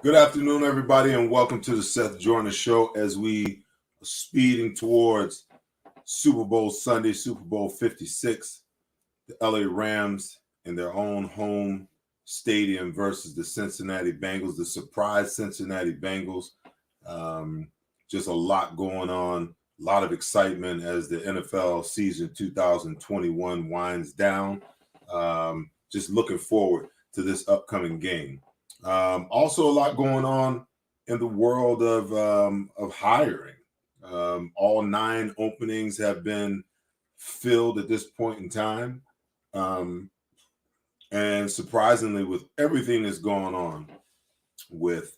Good afternoon, everybody, and welcome to the Seth Joyner Show as we are speeding towards Super Bowl Sunday, Super Bowl 56. The LA Rams in their own home stadium versus the Cincinnati Bengals, the surprise Cincinnati Bengals. Just a lot going on, a lot of excitement as the NFL season 2021 winds down. Just looking forward to this upcoming game. Also, a lot going on in the world of hiring. All 9 openings have been filled at this point in time. And surprisingly, with everything that's going on with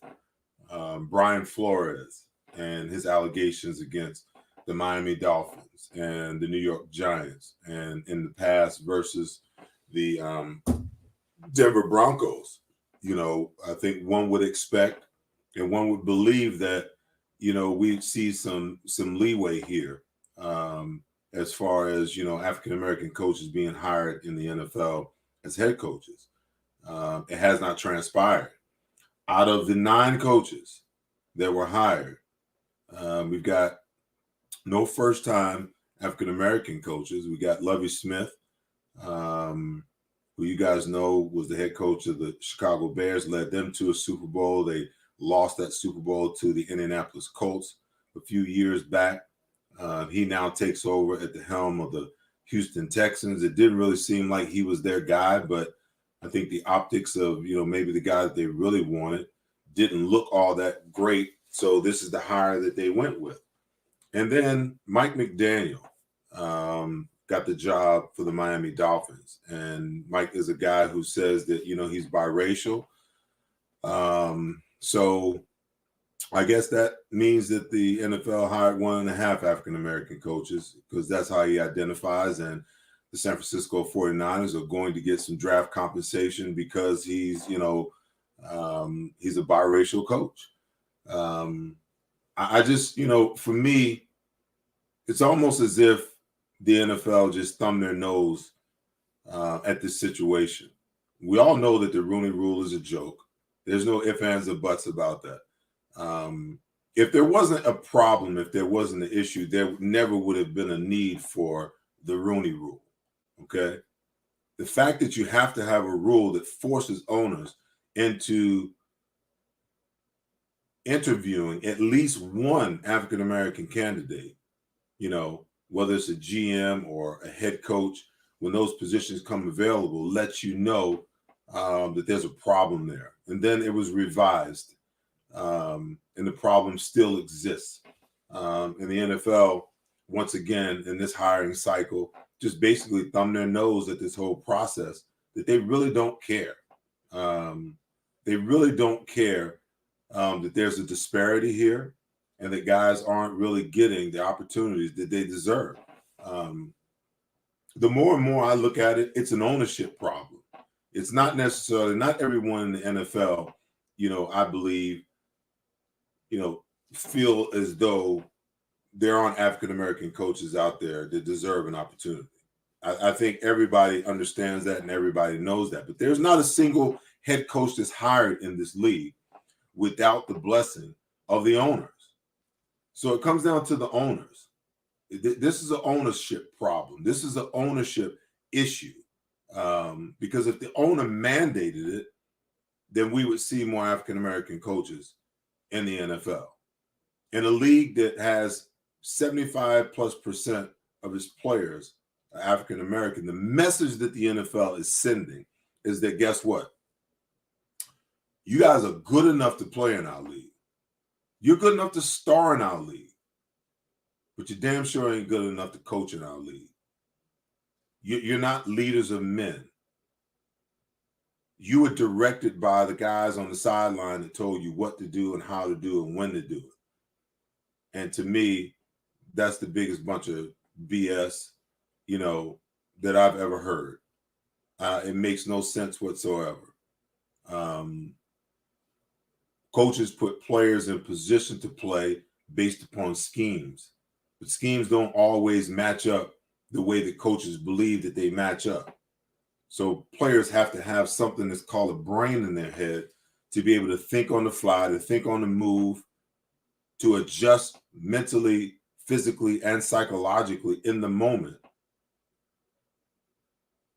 Brian Flores and his allegations against the Miami Dolphins and the New York Giants, and in the past versus the Denver Broncos, I think one would expect and one would believe that, we'd see some leeway here as far as, African-American coaches being hired in the NFL as head coaches. It has not transpired. Out of the 9 coaches that were hired, we've got no first-time African-American coaches. We got Lovie Smith, who you guys know was the head coach of the Chicago Bears, led them to a Super Bowl. They lost that Super Bowl to the Indianapolis Colts a few years back. He now takes over at the helm of the Houston Texans. It didn't really seem like he was their guy, but I think the optics of, maybe the guy that they really wanted didn't look all that great. So this is the hire that they went with. And then Mike McDaniel got the job for the Miami Dolphins. And Mike is a guy who says that, he's biracial. So I guess that means that the NFL hired 1.5 African-American coaches, because that's how he identifies. And the San Francisco 49ers are going to get some draft compensation because he's, he's a biracial coach. I just, for me, it's almost as if the NFL just thumbed their nose at this situation. We all know that the Rooney Rule is a joke. There's no ifs, ands, or buts about that. If there wasn't a problem, if there wasn't an issue, there never would have been a need for the Rooney Rule, okay? The fact that you have to have a rule that forces owners into interviewing at least one African-American candidate, whether it's a GM or a head coach, when those positions come available, lets you know that there's a problem there. And then it was revised, and the problem still exists. And the NFL, once again, in this hiring cycle, just basically thumb their nose at this whole process, that they really don't care. They really don't care that there's a disparity here and that guys aren't really getting the opportunities that they deserve. The more and more I look at it, it's an ownership problem. It's not necessarily, not everyone in the NFL, I believe, feel as though there aren't African-American coaches out there that deserve an opportunity. I think everybody understands that and everybody knows that. But there's not a single head coach that's hired in this league without the blessing of the owners. So it comes down to the owners. This is an ownership problem. This is an ownership issue. Because if the owner mandated it, then we would see more African-American coaches in the NFL. In a league that has 75+% of its players are African-American, the message that the NFL is sending is that, guess what? You guys are good enough to play in our league. You're good enough to star in our league, but you damn sure ain't good enough to coach in our league. You're not leaders of men. you were directed by the guys on the sideline that told you what to do and how to do and when to do it. And to me, that's the biggest bunch of BS, that I've ever heard. It makes no sense whatsoever. Coaches put players in position to play based upon schemes, but schemes don't always match up the way that coaches believe that they match up. So players have to have something that's called a brain in their head to be able to think on the fly, to think on the move, to adjust mentally, physically, and psychologically in the moment.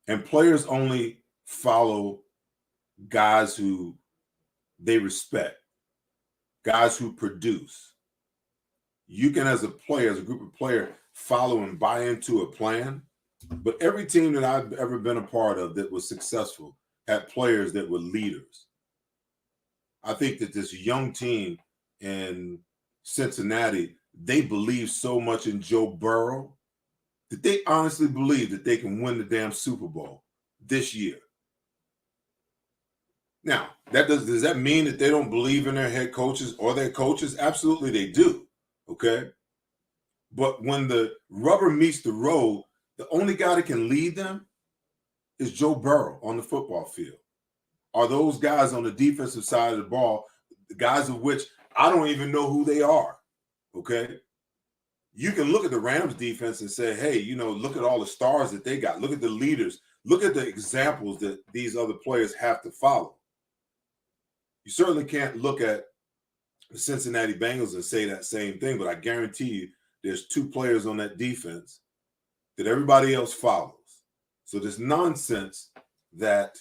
And players only follow guys who they respect, guys who produce. You can, as a player, as a group of players, follow and buy into a plan. But every team that I've ever been a part of that was successful had players that were leaders. I think that this young team in Cincinnati, they believe so much in Joe Burrow that they honestly believe that they can win the damn Super Bowl this year. Now, does that mean that they don't believe in their head coaches or their coaches? Absolutely they do, okay? But when the rubber meets the road, the only guy that can lead them is Joe Burrow on the football field. Are those guys on the defensive side of the ball, the guys of which I don't even know who they are, okay? You can look at the Rams defense and say, hey, look at all the stars that they got. Look at the leaders. Look at the examples that these other players have to follow. You certainly can't look at the Cincinnati Bengals and say that same thing, but I guarantee you there's two players on that defense that everybody else follows. So this nonsense that,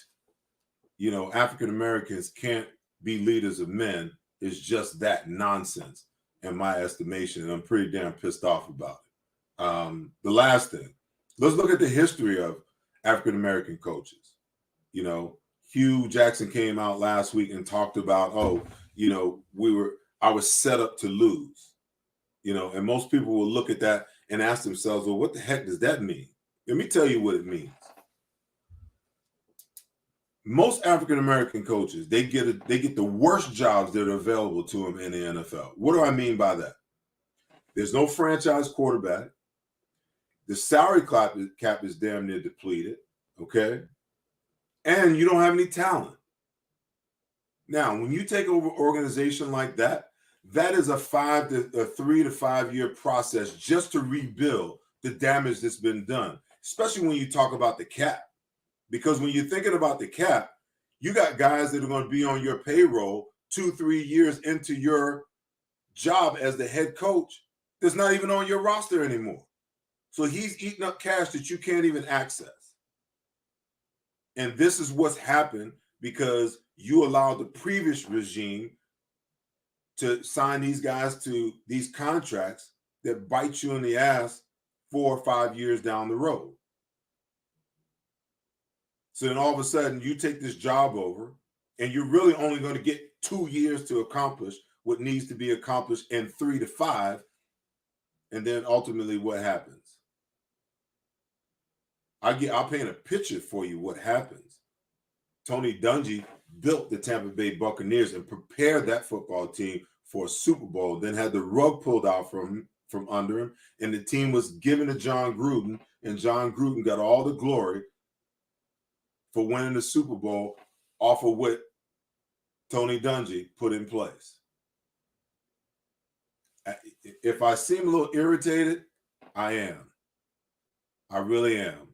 African Americans can't be leaders of men is just that nonsense in my estimation, and I'm pretty damn pissed off about it. The last thing, let's look at the history of African American coaches. Hugh Jackson came out last week and talked about, I was set up to lose, and most people will look at that and ask themselves, well, what the heck does that mean? Let me tell you what it means. Most African American coaches, they get the worst jobs that are available to them in the NFL. What do I mean by that? There's no franchise quarterback. The salary cap is damn near depleted, okay? And you don't have any talent. Now, when you take over an organization like that, that is a 3 to 5 year process just to rebuild the damage that's been done, especially when you talk about the cap. Because when you're thinking about the cap, you got guys that are going to be on your payroll 2-3 years into your job as the head coach that's not even on your roster anymore. So he's eating up cash that you can't even access. And this is what's happened because you allowed the previous regime to sign these guys to these contracts that bite you in the ass 4 or 5 years down the road. So then all of a sudden you take this job over and you're really only going to get 2 years to accomplish what needs to be accomplished in 3 to 5. And then ultimately what happens? I'll paint a picture for you what happens. Tony Dungy built the Tampa Bay Buccaneers and prepared that football team for a Super Bowl, then had the rug pulled out from under him, and the team was given to John Gruden, and John Gruden got all the glory for winning the Super Bowl off of what Tony Dungy put in place. If I seem a little irritated, I am. I really am.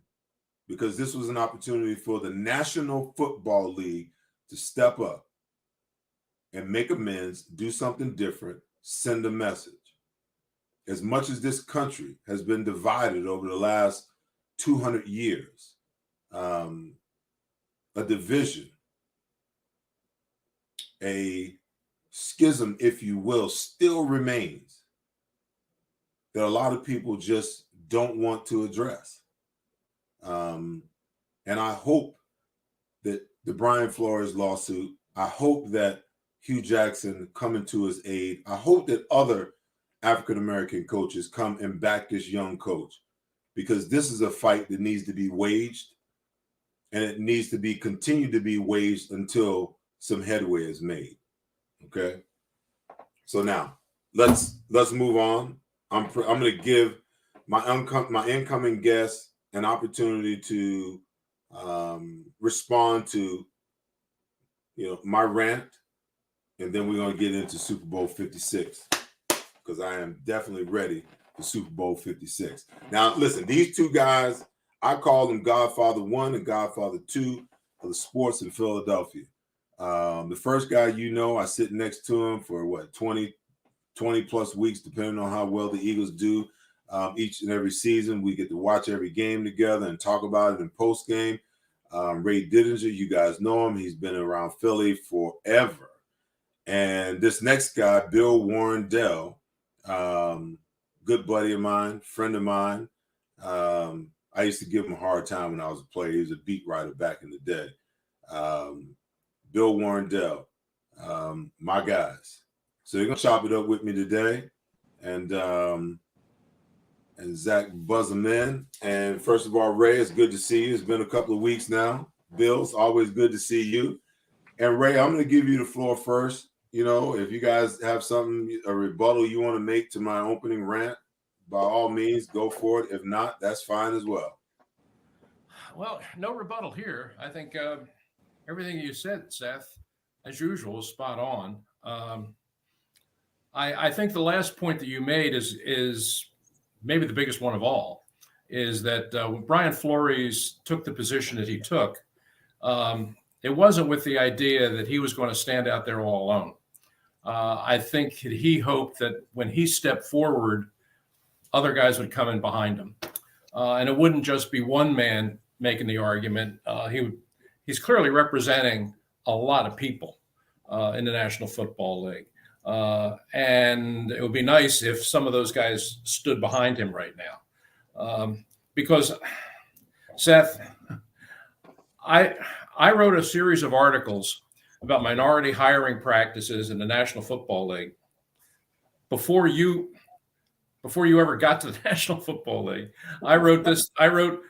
Because this was an opportunity for the National Football League to step up and make amends, do something different, send a message. As much as this country has been divided over the last 200 years, a division, a schism, if you will, still remains that a lot of people just don't want to address. And I hope that the Brian Flores lawsuit, I hope that Hugh Jackson coming to his aid, I hope that other African-American coaches come and back this young coach, because this is a fight that needs to be waged. and it needs to be continued to be waged until some headway is made. Okay. So now let's move on. I'm going to give my incoming guest an opportunity to respond to my rant, and then we're going to get into Super Bowl 56 because I am definitely ready for Super Bowl 56. Now, listen, these two guys, I call them Godfather 1 and Godfather 2 of the sports in Philadelphia. The first guy, I sit next to him for 20 plus weeks, depending on how well the Eagles do each and every season. We get to watch every game together and talk about it in post game. Ray Didinger, you guys know him. He's been around Philly forever. And this next guy, Bill Werndl, good buddy of mine, friend of mine. I used to give him a hard time when I was a player. He was a beat writer back in the day. Bill Werndl, my guys. So they're going to chop it up with me today. And Zach buzz them in. And first of all, Ray, it's good to see you. It's been a couple of weeks now. Bill, it's always good to see you. And Ray, I'm going to give you the floor first. If you guys have something, a rebuttal you want to make to my opening rant, by all means, go for it. If not, that's fine as well. Well, no rebuttal here. I think everything you said, Seth, as usual, is spot on. I think the last point that you made is maybe the biggest one of all, is that when Brian Flores took the position that he took, it wasn't with the idea that he was going to stand out there all alone. I think he hoped that when he stepped forward, other guys would come in behind him. And it wouldn't just be one man making the argument. He's clearly representing a lot of people in the National Football League. And it would be nice if some of those guys stood behind him right now. Because, Seth, I wrote a series of articles about minority hiring practices in the National Football League before you ever got to the National Football League. I wrote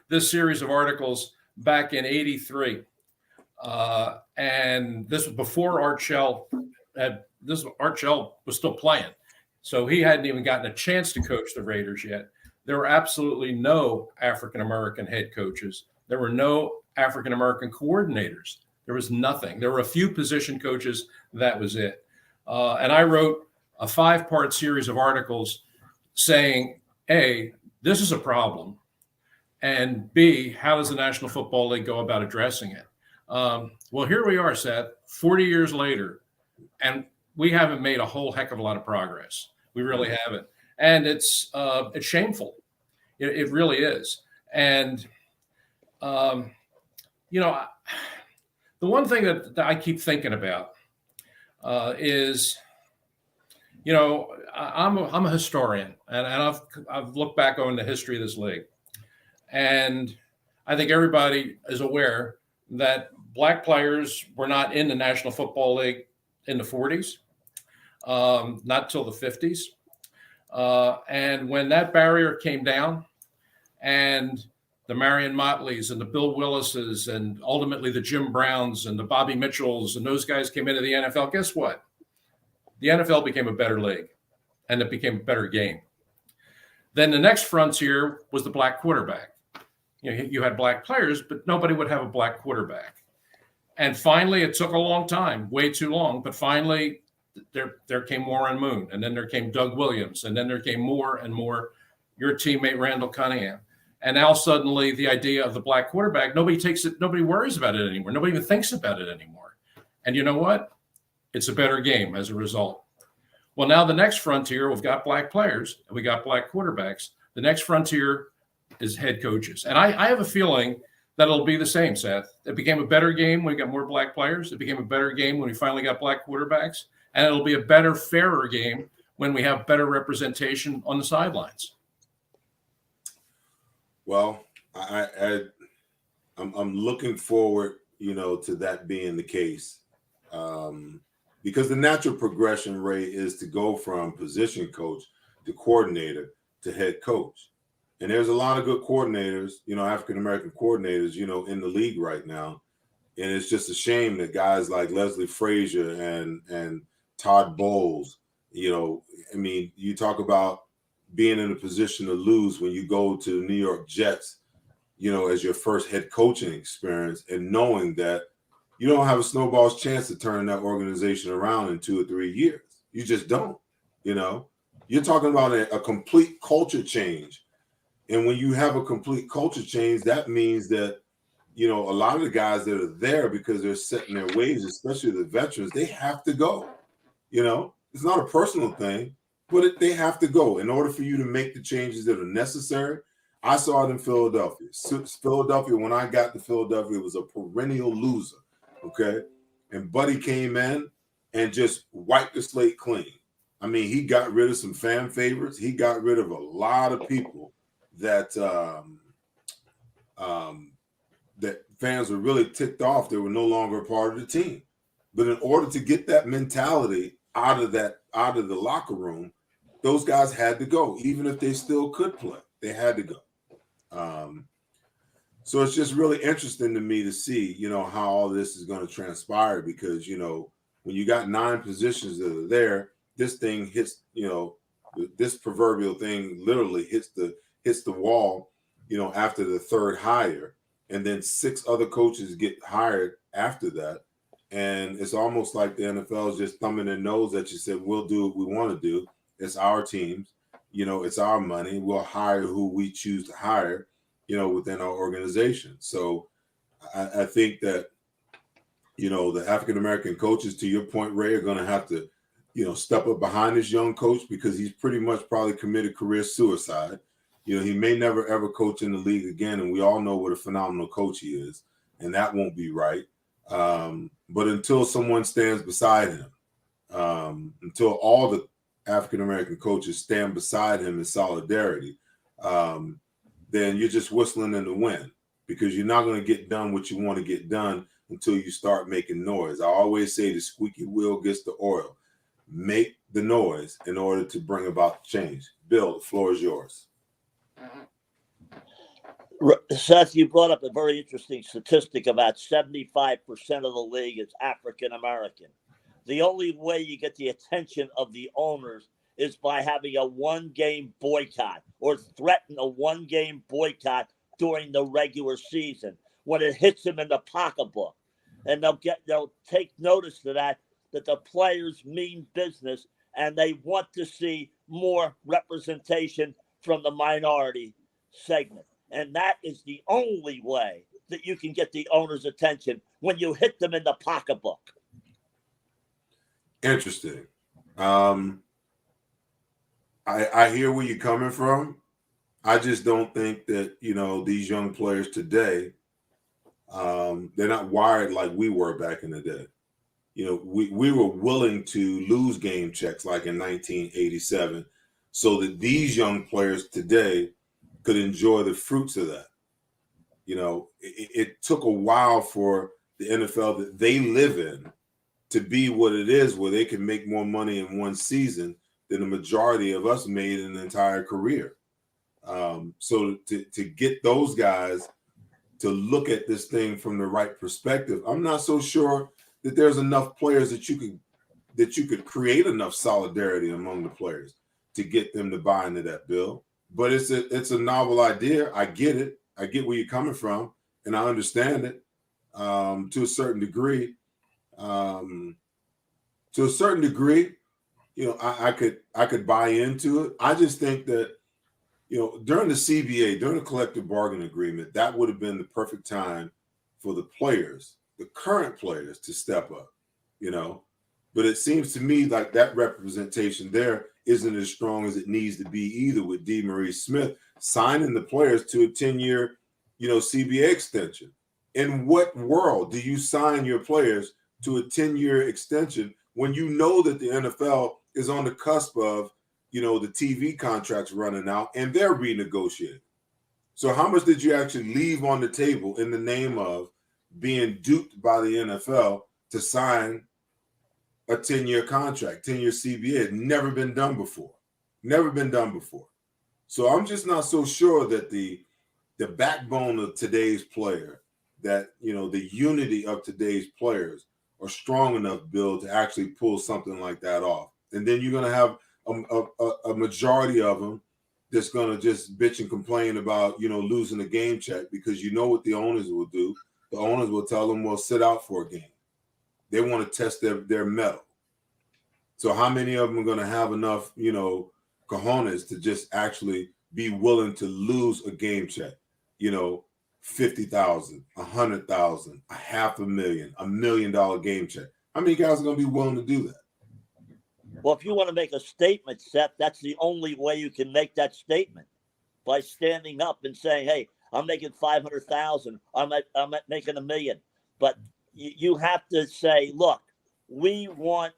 this series of articles back in '83, and this was before Art Shell was still playing, so he hadn't even gotten a chance to coach the Raiders yet. There were absolutely no African American head coaches. There were no African American coordinators. There was nothing. There were a few position coaches. That was it. And I wrote a 5-part series of articles saying, A, this is a problem, and B, how does the National Football League go about addressing it? Well, here we are, Seth, 40 years later, and we haven't made a whole heck of a lot of progress. We really haven't. And it's shameful. It really is. And, the one thing that I keep thinking about is, I'm a historian, and I've looked back on the history of this league, and I think everybody is aware that black players were not in the National Football League in the 40s, not till the 50s, and when that barrier came down, and the Marion Motleys and the Bill Willises and ultimately the Jim Browns and the Bobby Mitchells and those guys came into the NFL, guess what? The NFL became a better league, and it became a better game. Then the next frontier was the black quarterback. You had black players, but nobody would have a black quarterback. And finally, it took a long time, way too long, but finally there came Warren Moon, and then there came Doug Williams, and then there came more and more, your teammate Randall Cunningham. And now suddenly the idea of the black quarterback, nobody takes it, nobody worries about it anymore. Nobody even thinks about it anymore. And you know what? It's a better game as a result. Well, now the next frontier, we've got black players and we got black quarterbacks. The next frontier is head coaches. And I have a feeling that it'll be the same, Seth. It became a better game when we got more black players. It became a better game when we finally got black quarterbacks. And it'll be a better, fairer game when we have better representation on the sidelines. Well, I'm looking forward, to that being the case, because the natural progression, Ray, is to go from position coach to coordinator to head coach, And there's a lot of good coordinators, African-American coordinators, in the league right now. And it's just a shame that guys like Leslie Frazier and Todd Bowles, you talk about being in a position to lose when you go to the New York Jets, as your first head coaching experience, and knowing that you don't have a snowball's chance to turn that organization around in 2 or 3 years. You just don't, You're talking about a complete culture change. And when you have a complete culture change, that means that, a lot of the guys that are there because they're set in their ways, especially the veterans, they have to go. It's not a personal thing, but they have to go in order for you to make the changes that are necessary. I saw it in Philadelphia. Philadelphia, when I got to Philadelphia, it was a perennial loser. Okay. And Buddy came in and just wiped the slate clean. I mean, he got rid of some fan favorites. He got rid of a lot of people that that fans were really ticked off. They were no longer a part of the team. But in order to get that mentality out of the locker room, those guys had to go, even if they still could play. They had to go. So it's just really interesting to me to see, how all this is going to transpire because, when you got 9 positions that are there, this thing hits, this proverbial thing literally hits the wall, after the 3rd hire. And then 6 other coaches get hired after that. And it's almost like the NFL is just thumbing their nose at you, said, we'll do what we want to do. It's our teams. It's our money. We'll hire who we choose to hire, within our organization. So I think that, the African-American coaches, to your point, Ray, are going to have to, step up behind this young coach because he's pretty much probably committed career suicide. He may never, ever coach in the league again. And we all know what a phenomenal coach he is. And that won't be right. But until someone stands beside him, until all the African-American coaches stand beside him in solidarity, then you're just whistling in the wind because you're not going to get done what you want to get done until you start making noise. I always say the squeaky wheel gets the oil. Make the noise in order to bring about change. Bill, the floor is yours. Seth, you brought up a very interesting statistic about 75% of the league is African-American. The only way you get the attention of the owners is by having a 1-game boycott or threaten a 1-game boycott during the regular season when it hits them in the pocketbook. And they'll take notice of that the players mean business and they want to see more representation from the minority segment. And that is the only way that you can get the owner's attention when you hit them in the pocketbook. Interesting. I hear where you're coming from. I just don't think that, these young players today, they're not wired like we were back in the day. We were willing to lose game checks like in 1987 so that these young players today could enjoy the fruits of that. It took a while for the NFL that they live in to be what it is, where they can make more money in one season than the majority of us made in an entire career. So to get those guys to look at this thing from the right perspective, I'm not so sure that there's enough players that you could create enough solidarity among the players to get them to buy into that, Bill. But it's a novel idea. I get it. I get where you're coming from, and I understand it to a certain degree. To a certain degree, I could buy into it. I just think that, during the CBA, during the collective bargaining agreement, that would have been the perfect time for the players, the current players, to step up, But it seems to me like that representation there isn't as strong as it needs to be either, with DeMaurice Smith signing the players to a 10-year, CBA extension. In what world do you sign your players to a 10-year extension when you know that the NFL is on the cusp of, the TV contracts running out and they're renegotiating? So how much did you actually leave on the table in the name of being duped by the NFL to sign a 10-year contract, 10-year CBA? It's never been done before. Never been done before. So I'm just not so sure that the backbone of today's player, that, the unity of today's players are strong enough, Bill, to actually pull something like that off. And then you're going to have a majority of them that's going to just bitch and complain about, losing a game check, because what the owners will do. The owners will tell them, well, sit out for a game. They want to test their mettle. So how many of them are going to have enough, cojones to just actually be willing to lose a game check? 50,000, 100,000, $500,000, $1 million game check. How many guys are going to be willing to do that? Well, if you want to make a statement, Seth, that's the only way you can make that statement, by standing up and saying, "Hey, I'm making 500,000. I'm making $1 million." But you have to say, "Look, we want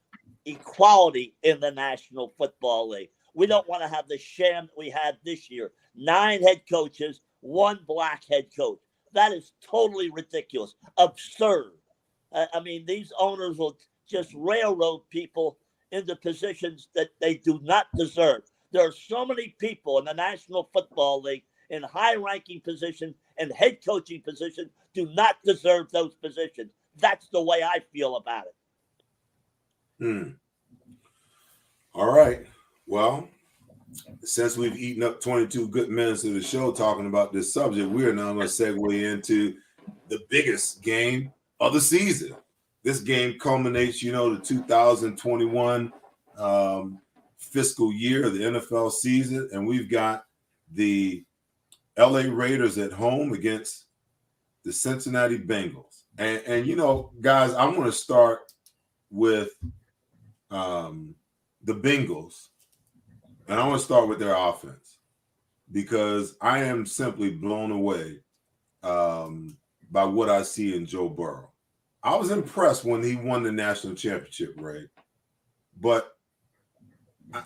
equality in the National Football League. We don't want to have the sham that we had this year. 9 head coaches, 1 black head coach. That is totally ridiculous, absurd. I mean, these owners will just railroad people into positions that they do not deserve. There are so many people in the National Football League in high-ranking positions and head coaching positions do not deserve those positions. That's the way I feel about it." All right. Well, since we've eaten up 22 good minutes of the show talking about this subject, we are now going to segue into the biggest game of the season. This game culminates, the 2021 fiscal year of the NFL season, and we've got the LA Raiders at home against the Cincinnati Bengals. And guys, I'm going to start with the Bengals, and I want to start with their offense, because I am simply blown away by what I see in Joe Burrow. I was impressed when he won the national championship, Ray, but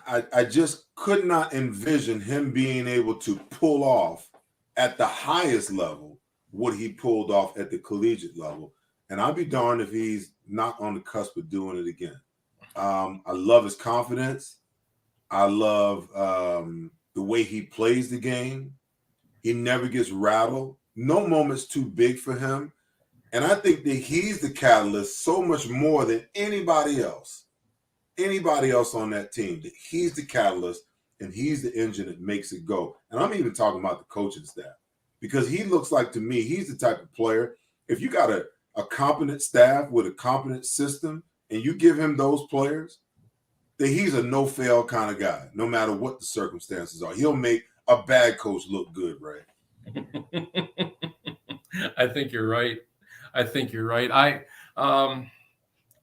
I just could not envision him being able to pull off at the highest level what he pulled off at the collegiate level. And I'll be darned if he's not on the cusp of doing it again. I love his confidence. I love the way he plays the game. He never gets rattled. No moment's too big for him. And I think that he's the catalyst so much more than anybody else on that team. That he's the catalyst, and he's the engine that makes it go. And I'm even talking about the coaching staff, because he looks like, to me, he's the type of player, if you got a competent staff with a competent system and you give him those players, that he's a no-fail kind of guy, no matter what the circumstances are. He'll make a bad coach look good, Ray. I think you're right.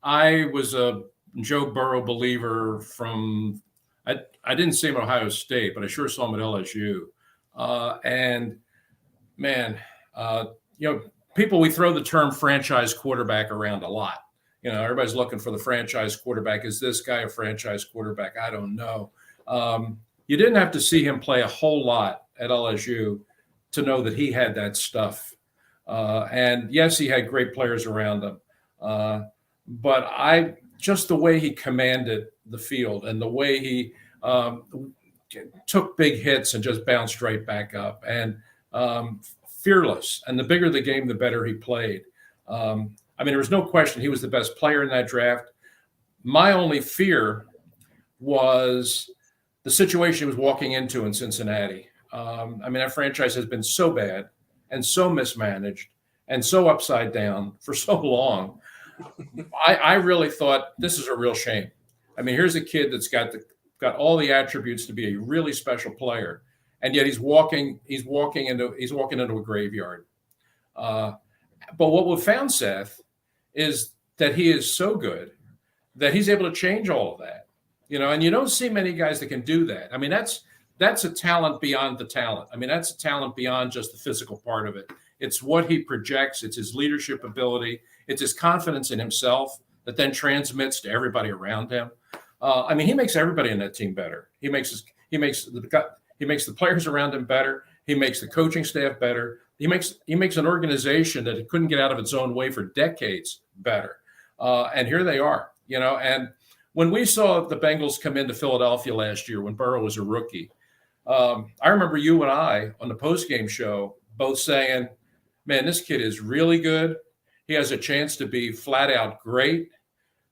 I was a Joe Burrow believer from I didn't see him at Ohio State, but I sure saw him at LSU. And man, people, we throw the term franchise quarterback around a lot. Everybody's looking for the franchise quarterback. Is this guy a franchise quarterback? I don't know. You didn't have to see him play a whole lot at LSU to know that he had that stuff. And yes, he had great players around him. But just the way he commanded the field and the way he took big hits and just bounced right back up, and fearless. And the bigger the game, the better he played. There was no question he was the best player in that draft. My only fear was the situation he was walking into in Cincinnati. That franchise has been so bad and so mismanaged and so upside down for so long. I really thought this is a real shame. Here's a kid that's got all the attributes to be a really special player, and yet he's walking into a graveyard. But what we've found, Seth, is that he is so good that he's able to change all of that. And you don't see many guys that can do that. That's a talent beyond the talent. That's a talent beyond just the physical part of it. It's what he projects. It's his leadership ability. It's his confidence in himself that then transmits to everybody around him. He makes everybody in that team better. He makes the players around him better. He makes the coaching staff better. He makes an organization that it couldn't get out of its own way for decades better. And here they are, And when we saw the Bengals come into Philadelphia last year, when Burrow was a rookie, I remember you and I on the post-game show both saying, man, this kid is really good. He has a chance to be flat out great,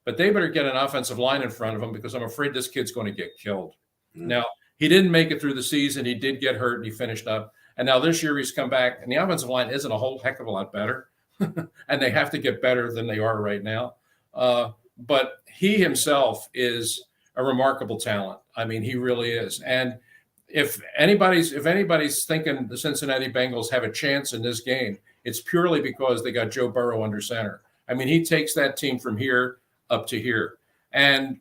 but they better get an offensive line in front of him because I'm afraid this kid's going to get killed. Now, he didn't make it through the season. He did get hurt and he finished up. And now this year he's come back and the offensive line isn't a whole heck of a lot better. And they have to get better than they are right now. But he himself is a remarkable talent. I mean, he really is. And if anybody's thinking the Cincinnati Bengals have a chance in this game, it's purely because they got Joe Burrow under center. I mean, he takes that team from here up to here. And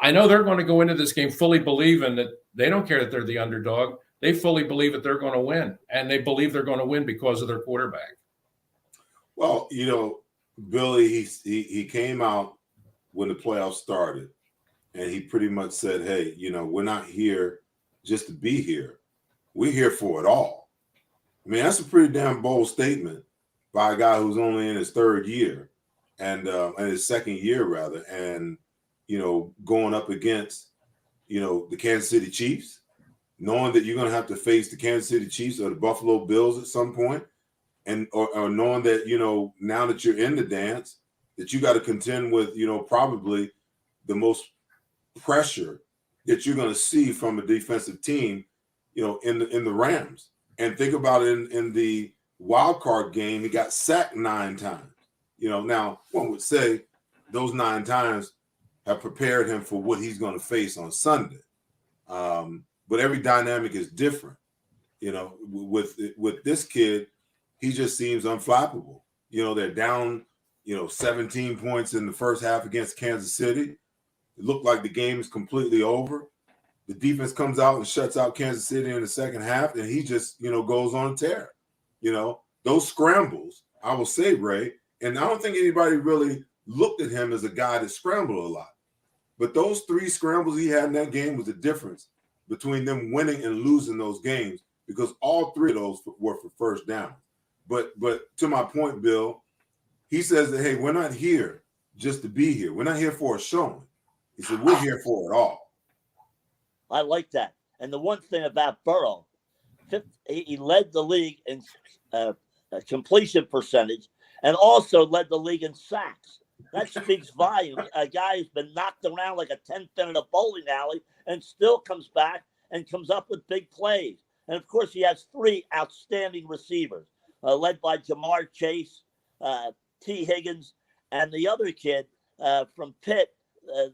I know they're going to go into this game fully believing that they don't care that they're the underdog. They fully believe that they're going to win. And they believe they're going to win because of their quarterback. Well, Billy, he came out when the playoffs started, and he pretty much said, hey, we're not here just to be here. We're here for it all. I mean, that's a pretty damn bold statement by a guy who's only in his third year and his second year, rather, and, going up against, the Kansas City Chiefs, knowing that you're going to have to face the Kansas City Chiefs or the Buffalo Bills at some point, and or knowing that, now that you're in the dance, that you got to contend with, probably the most pressure that you're going to see from a defensive team, in the Rams. And think about it in the wild card game, he got sacked 9 times. Now one would say those 9 times have prepared him for what he's going to face on Sunday. But every dynamic is different. With this kid, he just seems unflappable. They're down, 17 points in the first half against Kansas City. It looked like the game is completely over. The defense comes out and shuts out Kansas City in the second half, and he just, goes on a tear. Those scrambles, I will say, Ray, and I don't think anybody really looked at him as a guy that scrambled a lot. But those 3 scrambles he had in that game was the difference between them winning and losing those games, because all 3 of those were for first down. But to my point, Bill, he says that, hey, we're not here just to be here. We're not here for a showing. He said, we're here for it all. I like that. And the one thing about Burrow, he led the league in completion percentage and also led the league in sacks. That speaks volumes. A guy who's been knocked around like a 10 pin in a bowling alley and still comes back and comes up with big plays. And, of course, he has 3 outstanding receivers, led by Jamar Chase, T. Higgins, and the other kid from Pitt,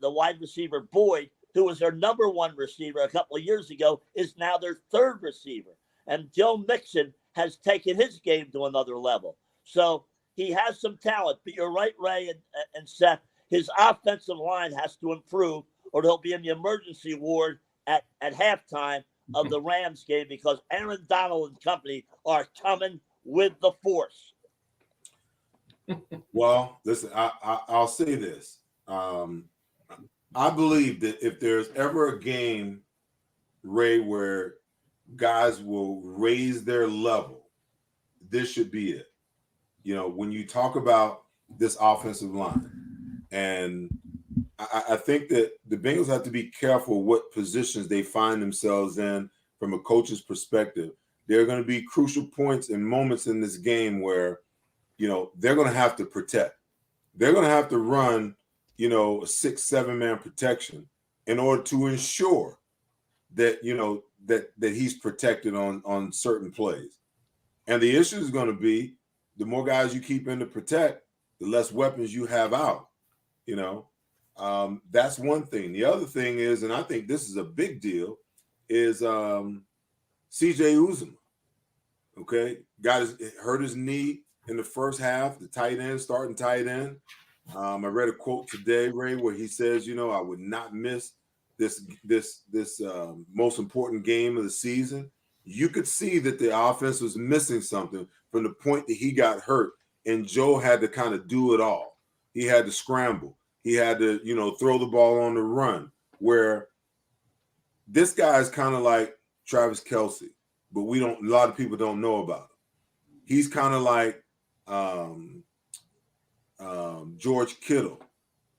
the wide receiver Boyd, who was their number 1 receiver a couple of years ago, is now their 3rd receiver. And Joe Mixon has taken his game to another level. So he has some talent. But you're right, Ray and Seth, his offensive line has to improve, or he'll be in the emergency ward at halftime of the Rams game, because Aaron Donald and company are coming with the force. Well, listen, I'll say this. I believe that if there's ever a game, Ray, where guys will raise their level, this should be it. When you talk about this offensive line, and I think that the Bengals have to be careful what positions they find themselves in from a coach's perspective. There are going to be crucial points and moments in this game where, they're going to have to protect. They're going to have to run, a 6-7 man protection in order to ensure that, that he's protected on certain plays. And the issue is going to be the more guys you keep in to protect, the less weapons you have out, That's one thing. The other thing is, and I think this is a big deal, is C.J. Uzomah. Okay, hurt his knee in the first half. The starting tight end. I read a quote today, Ray, where he says, I would not miss this most important game of the season. You could see that the offense was missing something from the point that he got hurt, and Joe had to kind of do it all. He had to scramble. He had to, throw the ball on the run, where this guy is kind of like Travis Kelce, but a lot of people don't know about him. He's kind of like George Kittle.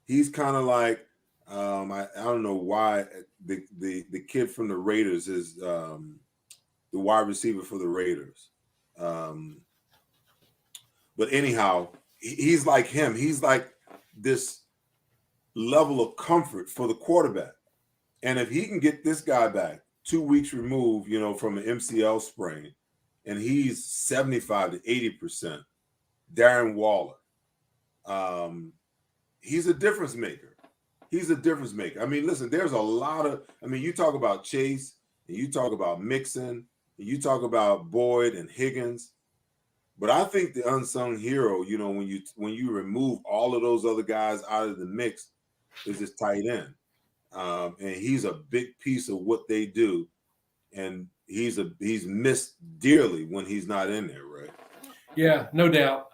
He's kind of like, I don't know why the kid from the Raiders is the wide receiver for the Raiders. But anyhow, he's like him. He's like this level of comfort for the quarterback. And if he can get this guy back 2 weeks removed, from an MCL sprain, and he's 75 to 80%, Darren Waller, he's a difference maker. He's a difference maker. I mean, listen, there's a lot of, you talk about Chase, and you talk about Mixon, and you talk about Boyd and Higgins. But I think the unsung hero, when you remove all of those other guys out of the mix, is this tight end. And he's a big piece of what they do. And he's missed dearly when he's not in there, right? Yeah, no doubt.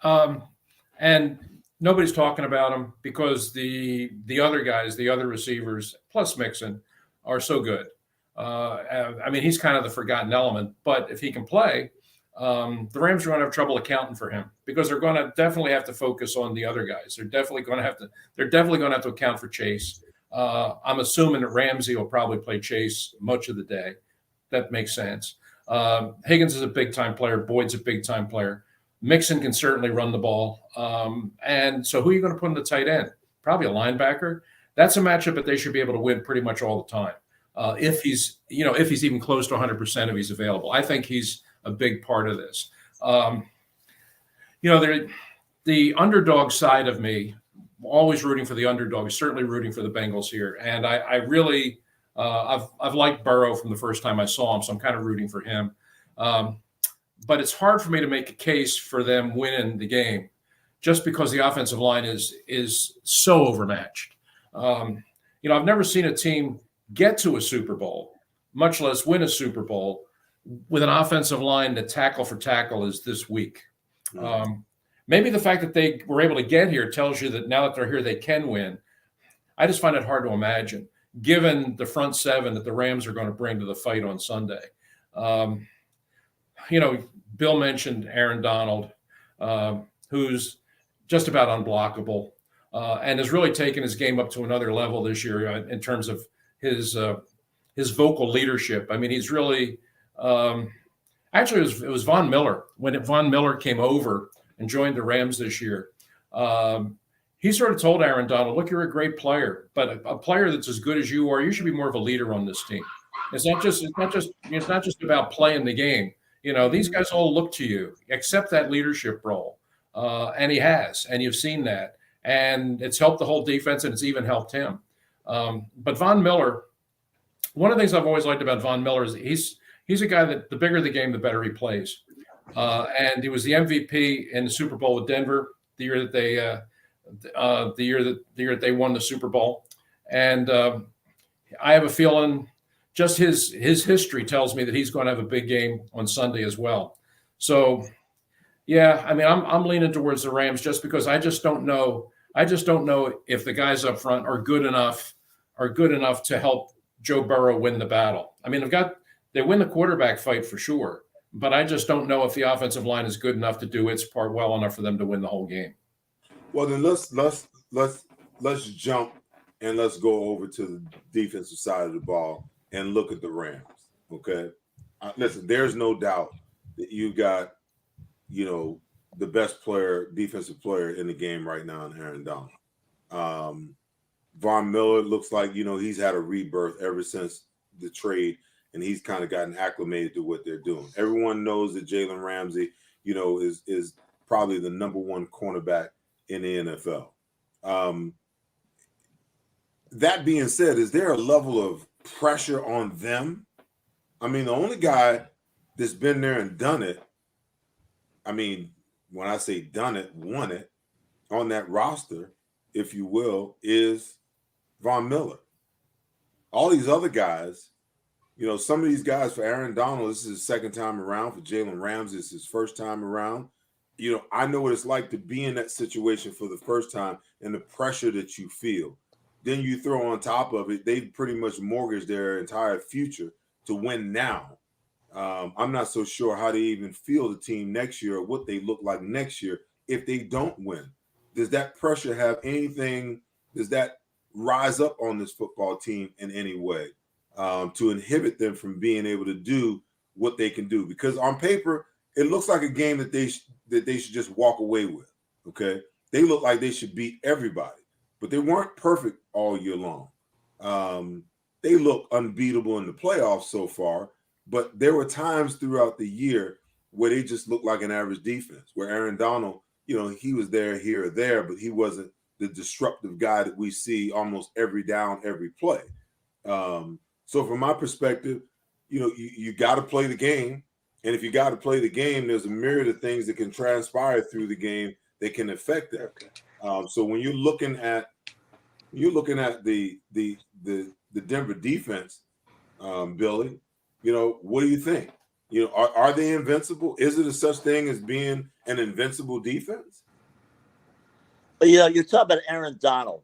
And nobody's talking about him because the other guys, the other receivers, plus Mixon, are so good. He's kind of the forgotten element. But if he can play, the Rams are going to have trouble accounting for him because they're going to definitely have to focus on the other guys. They're definitely going to have to account for Chase. I'm assuming that Ramsey will probably play Chase much of the day. That makes sense. Higgins is a big-time player. Boyd's a big-time player. Mixon can certainly run the ball. And so who are you going to put in the tight end? Probably a linebacker. That's a matchup that they should be able to win pretty much all the time. If he's even close to 100% if he's available. I think he's a big part of this. The underdog side of me, always rooting for the underdog, certainly rooting for the Bengals here. And I really, I've liked Burrow from the first time I saw him, so I'm kind of rooting for him. But it's hard for me to make a case for them winning the game just because the offensive line is so overmatched. I've never seen a team get to a Super Bowl, much less win a Super Bowl, with an offensive line that tackle for tackle is this weak. Maybe the fact that they were able to get here tells you that now that they're here, they can win. I just find it hard to imagine, given the front seven that the Rams are going to bring to the fight on Sunday. Bill mentioned Aaron Donald, who's just about unblockable and has really taken his game up to another level this year in terms of his vocal leadership. He's really actually it was Von Miller. When Von Miller came over and joined the Rams this year, he sort of told Aaron Donald, look, you're a great player, but a player that's as good as you are, you should be more of a leader on this team. It's not just about playing the game. These guys all look to you, accept that leadership role. And he has, and you've seen that. And it's helped the whole defense, and it's even helped him. But Von Miller, one of the things I've always liked about Von Miller is he's a guy that the bigger the game, the better he plays. And he was the MVP in the Super Bowl with Denver the year that they won the Super Bowl. And I have a feeling just his history tells me that he's going to have a big game on Sunday as well. So, yeah, I'm leaning towards the Rams just because I just don't know if the guys up front are good enough to help Joe Burrow win the battle. They win the quarterback fight for sure, but I just don't know if the offensive line is good enough to do its part well enough for them to win the whole game. Well, then let's jump and let's go over to the defensive side of the ball and look at the Rams. Okay, listen, there's no doubt that you got, the best defensive player in the game right now in Aaron Donald. Von Miller looks like, he's had a rebirth ever since the trade, and he's kind of gotten acclimated to what they're doing. Everyone knows that Jalen Ramsey, is probably the number one cornerback in the NFL. That being said, is there a level of pressure on them? The only guy that's been there and done it, when I say done it, won it on that roster, if you will, is Von Miller. All these other guys, some of these guys, for Aaron Donald, this is his second time around. For Jalen Ramsey, it's his first time around. I know what it's like to be in that situation for the first time and the pressure that you feel. Then you throw on top of it, they pretty much mortgaged their entire future to win now. I'm not so sure how they even feel the team next year or what they look like next year if they don't win. Does that pressure have anything? Does that rise up on this football team in any way? to inhibit them from being able to do what they can do. Because on paper, it looks like a game that they should just walk away with. Okay, they look like they should beat everybody, but they weren't perfect all year long. They look unbeatable in the playoffs so far, but there were times throughout the year where they just looked like an average defense, where Aaron Donald, he was there, here or there, but he wasn't the disruptive guy that we see almost every down, every play. So from my perspective, you got to play the game. And if you got to play the game, there's a myriad of things that can transpire through the game that can affect that. So when you're looking at the Denver defense, Billy, what do you think? Are they invincible? Is it a such thing as being an invincible defense? You're talking about Aaron Donald.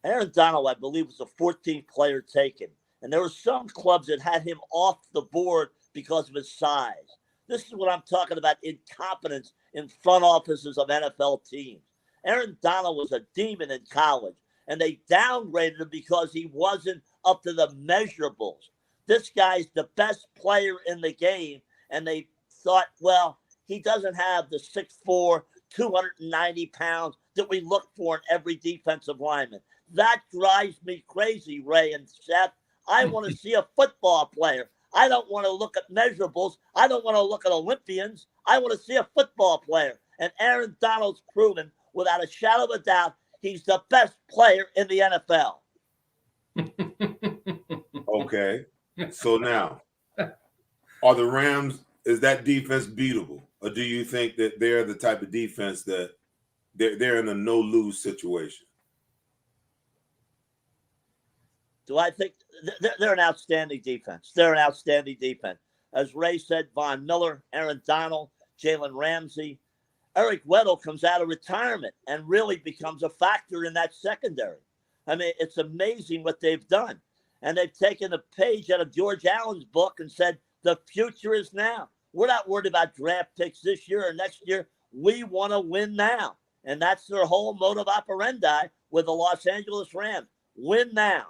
Aaron Donald, I believe, was the 14th player taken. And there were some clubs that had him off the board because of his size. This is what I'm talking about, incompetence in front offices of NFL teams. Aaron Donald was a demon in college, and they downgraded him because he wasn't up to the measurables. This guy's the best player in the game, and they thought, well, he doesn't have the 6'4", 290 pounds that we look for in every defensive lineman. That drives me crazy, Ray and Seth. I want to see a football player. I don't want to look at measurables. I don't want to look at Olympians. I want to see a football player. And Aaron Donald's proven, without a shadow of a doubt, he's the best player in the NFL. Okay. So now, are the Rams, is that defense beatable? Or do you think that they're the type of defense that they're in a no-lose situation? Do I think they're an outstanding defense? They're an outstanding defense. As Ray said, Von Miller, Aaron Donald, Jalen Ramsey. Eric Weddle comes out of retirement and really becomes a factor in that secondary. I mean, it's amazing what they've done. And they've taken a page out of George Allen's book and said, the future is now. We're not worried about draft picks this year or next year. We want to win now. And that's their whole modus operandi with the Los Angeles Rams. Win now.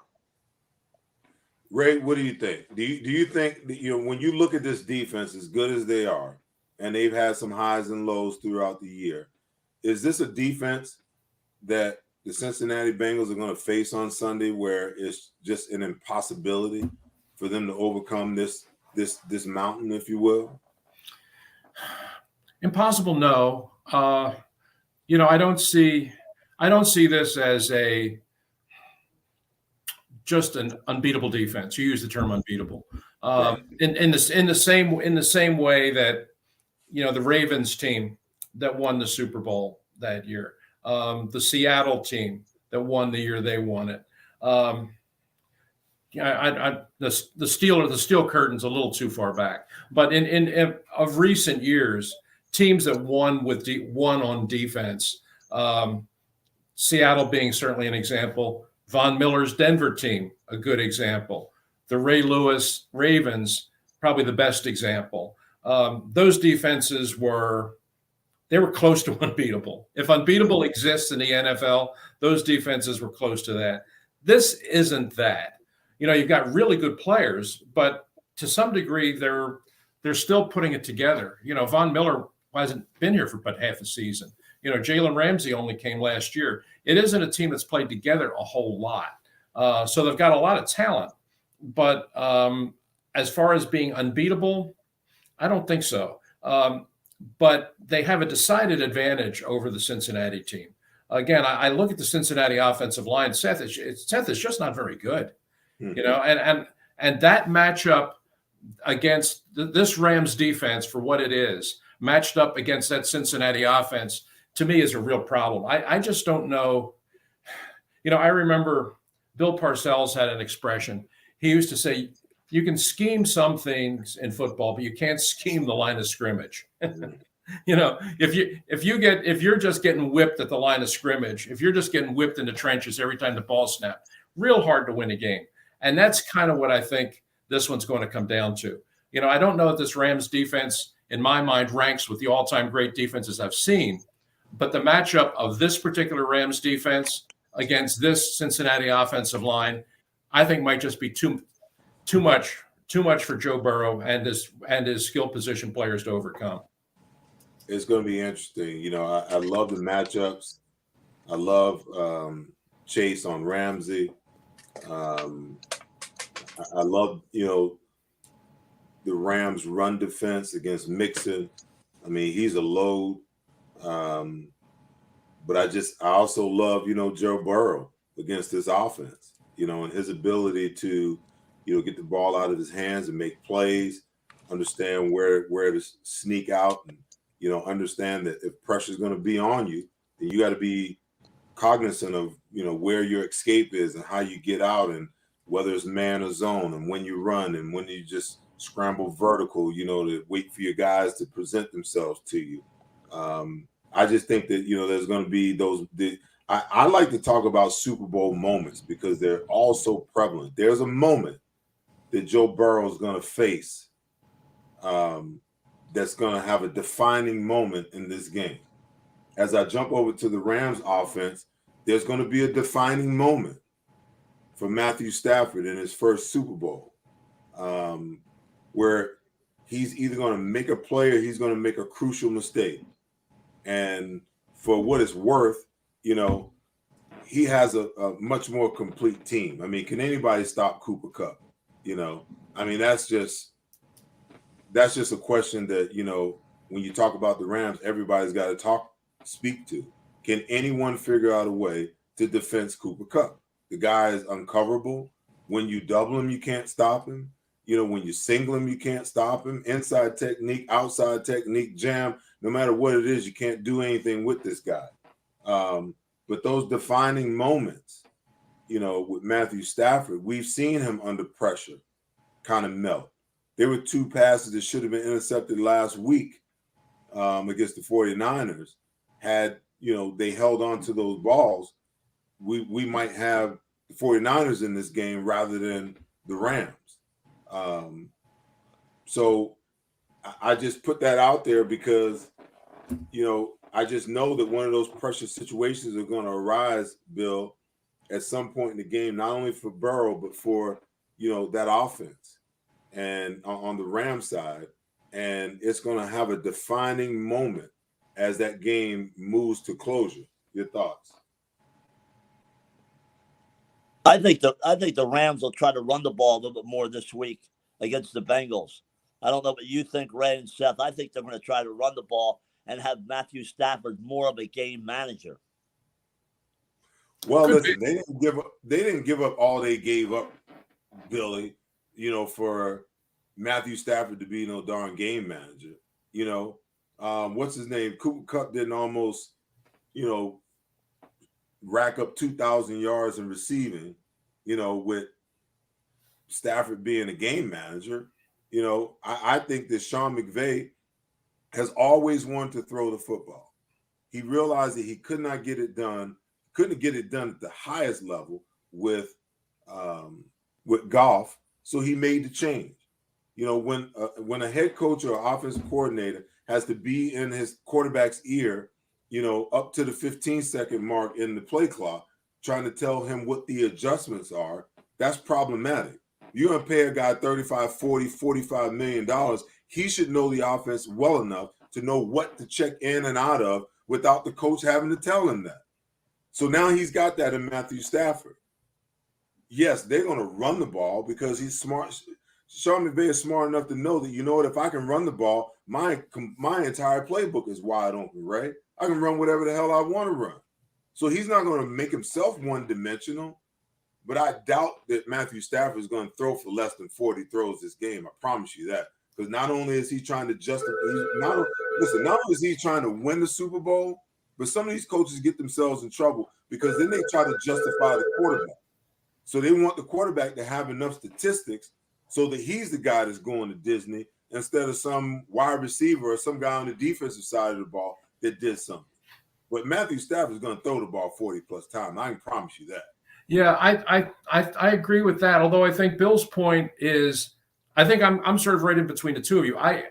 Ray, what do you think? Do you think that, when you look at this defense, as good as they are, and they've had some highs and lows throughout the year, is this a defense that the Cincinnati Bengals are going to face on Sunday, where it's just an impossibility for them to overcome this mountain, if you will? Impossible, no. I don't see this as just an unbeatable defense. You use the term unbeatable. Right. In the same way that the Ravens team that won the Super Bowl that year, the Seattle team that won the year they won it. The steel curtain's a little too far back, but in of recent years, teams that won on defense, Seattle being certainly an example. Von Miller's Denver team, a good example. The Ray Lewis Ravens, probably the best example. Those defenses were close to unbeatable. If unbeatable exists in the NFL, those defenses were close to that. This isn't that. You've got really good players, but to some degree, they're still putting it together. Von Miller hasn't been here for but half a season. Jalen Ramsey only came last year. It isn't a team that's played together a whole lot. So they've got a lot of talent. But as far as being unbeatable, I don't think so. But they have a decided advantage over the Cincinnati team. Again, I look at the Cincinnati offensive line. Seth is just not very good. Mm-hmm. And that matchup against this Rams defense, for what it is, matched up against that Cincinnati offense, to me is a real problem. I just don't know. I remember Bill Parcells had an expression. He used to say, you can scheme some things in football, but you can't scheme the line of scrimmage. If you're just getting whipped at the line of scrimmage, if you're just getting whipped in the trenches every time the ball snapped, real hard to win a game. And that's kind of what I think this one's going to come down to. I don't know if this Rams defense, in my mind, ranks with the all-time great defenses I've seen, but the matchup of this particular Rams defense against this Cincinnati offensive line, I think might just be too too much for Joe Burrow and his skill position players to overcome. It's going to be interesting. You know, I love the matchups. I love Chase on Ramsey. I love, you know, the Rams run defense against Mixon. I mean, he's a load. But I also love, you know, Joe Burrow against this offense, you know, and his ability to, you know, get the ball out of his hands and make plays, understand where to sneak out, and, you know, understand that if pressure is going to be on you, then you got to be cognizant of, you know, where your escape is and how you get out, and whether it's man or zone, and when you run and when you just scramble vertical, you know, to wait for your guys to present themselves to you. I just think that, you know, there's going to be I like to talk about Super Bowl moments because they're all so prevalent. There's a moment that Joe Burrow is going to face that's going to have a defining moment in this game. As I jump over to the Rams offense, there's going to be a defining moment for Matthew Stafford in his first Super Bowl, where he's either going to make a play or he's going to make a crucial mistake. And for what it's worth, you know, he has a much more complete team. I mean, can anybody stop Cooper Kupp? You know, I mean, that's just a question that, you know, when you talk about the Rams, everybody's got to speak to. Can anyone figure out a way to defend Cooper Kupp? The guy is uncoverable. When you double him, you can't stop him. You know, when you single him, you can't stop him. Inside technique, outside technique, jam. No matter what it is, you can't do anything with this guy. But those defining moments, you know, with Matthew Stafford, we've seen him under pressure kind of melt. There were two passes that should have been intercepted last week against the 49ers. Had, you know, they held on to those balls, we might have the 49ers in this game rather than the Rams. So I just put that out there because, you know, I just know that one of those pressure situations are going to arise, Bill, at some point in the game, not only for Burrow, but for, you know, that offense and on the Rams side. And it's going to have a defining moment as that game moves to closure. Your thoughts? I think the Rams will try to run the ball a little bit more this week against the Bengals. I don't know what you think, Ray and Seth. I think they're going to try to run the ball and have Matthew Stafford more of a game manager. Well, listen, they didn't give up all they gave up, Billy, you know, for Matthew Stafford to be no darn game manager. You know, what's his name? Cooper Kupp didn't almost, you know, rack up 2,000 yards in receiving, you know, with Stafford being a game manager. You know, I think that Sean McVay has always wanted to throw the football. He realized that he couldn't get it done at the highest level with Goff, so he made the change. You know, when a head coach or offensive coordinator has to be in his quarterback's ear, you know, up to the 15-second mark in the play clock, trying to tell him what the adjustments are, that's problematic. You're going to pay a guy $35, $40, $45 million. He should know the offense well enough to know what to check in and out of without the coach having to tell him that. So now he's got that in Matthew Stafford. Yes, they're going to run the ball because he's smart. Sean McVay is smart enough to know that, you know what, if I can run the ball, my entire playbook is wide open, right? I can run whatever the hell I want to run. So he's not going to make himself one-dimensional, but I doubt that Matthew Stafford is going to throw for less than 40 throws this game. I promise you that. Because not only is he trying to justify, not only is he trying to win the Super Bowl, but some of these coaches get themselves in trouble because then they try to justify the quarterback. So they want the quarterback to have enough statistics so that he's the guy that's going to Disney instead of some wide receiver or some guy on the defensive side of the ball that did something. But Matthew Stafford is going to throw the ball 40-plus times. I can promise you that. Yeah, I agree with that. Although I think Bill's point is, I think I'm sort of right in between the two of you. I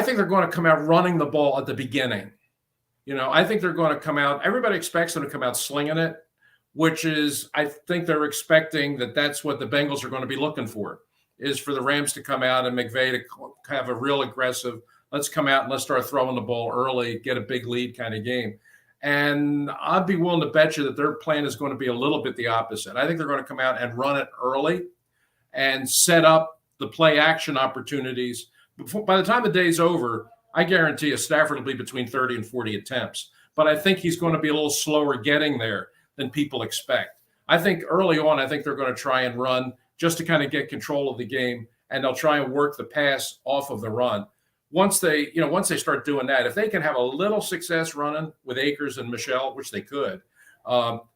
think they're going to come out running the ball at the beginning. You know, I think they're going to come out. Everybody expects them to come out slinging it, which is, I think they're expecting that's what the Bengals are going to be looking for, is for the Rams to come out and McVay to have a real aggressive, let's come out and let's start throwing the ball early, get a big lead kind of game. And I'd be willing to bet you that their plan is going to be a little bit the opposite. I think they're going to come out and run it early and set up the play action opportunities. By the time the day's over, I guarantee you Stafford will be between 30 and 40 attempts. But I think he's going to be a little slower getting there than people expect. I think early on, I think they're going to try and run just to kind of get control of the game, and they'll try and work the pass off of the run. Once they start doing that, if they can have a little success running with Akers and Michelle, which they could,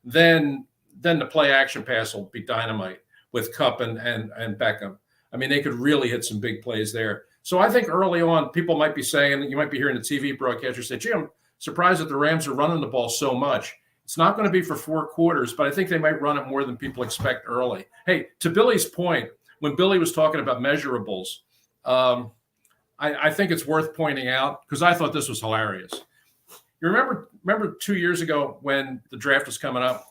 then the play action pass will be dynamite with Kupp and Beckham. I mean, they could really hit some big plays there. So I think early on, people might be saying, you might be hearing the TV broadcaster say, gee, I'm surprised that the Rams are running the ball so much. It's not going to be for 4 quarters, but I think they might run it more than people expect early. Hey, to Billy's point, when Billy was talking about measurables, I think it's worth pointing out, because I thought this was hilarious. You remember 2 years ago when the draft was coming up,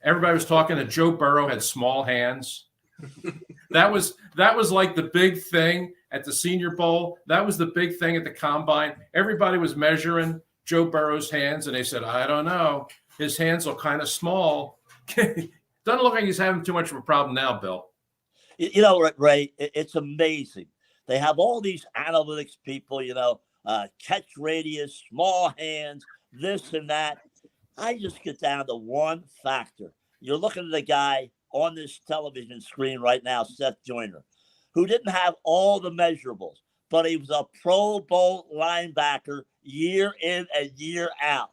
everybody was talking that Joe Burrow had small hands. That was like the big thing at the Senior Bowl. That was the big thing at the Combine. Everybody was measuring Joe Burrow's hands, and they said, I don't know. His hands are kind of small. Doesn't look like he's having too much of a problem now, Bill. You know, Ray, it's amazing. They have all these analytics people, catch radius, small hands, this and that. I just get down to one factor. You're looking at a guy on this television screen right now, Seth Joyner, who didn't have all the measurables, but he was a Pro Bowl linebacker year in and year out.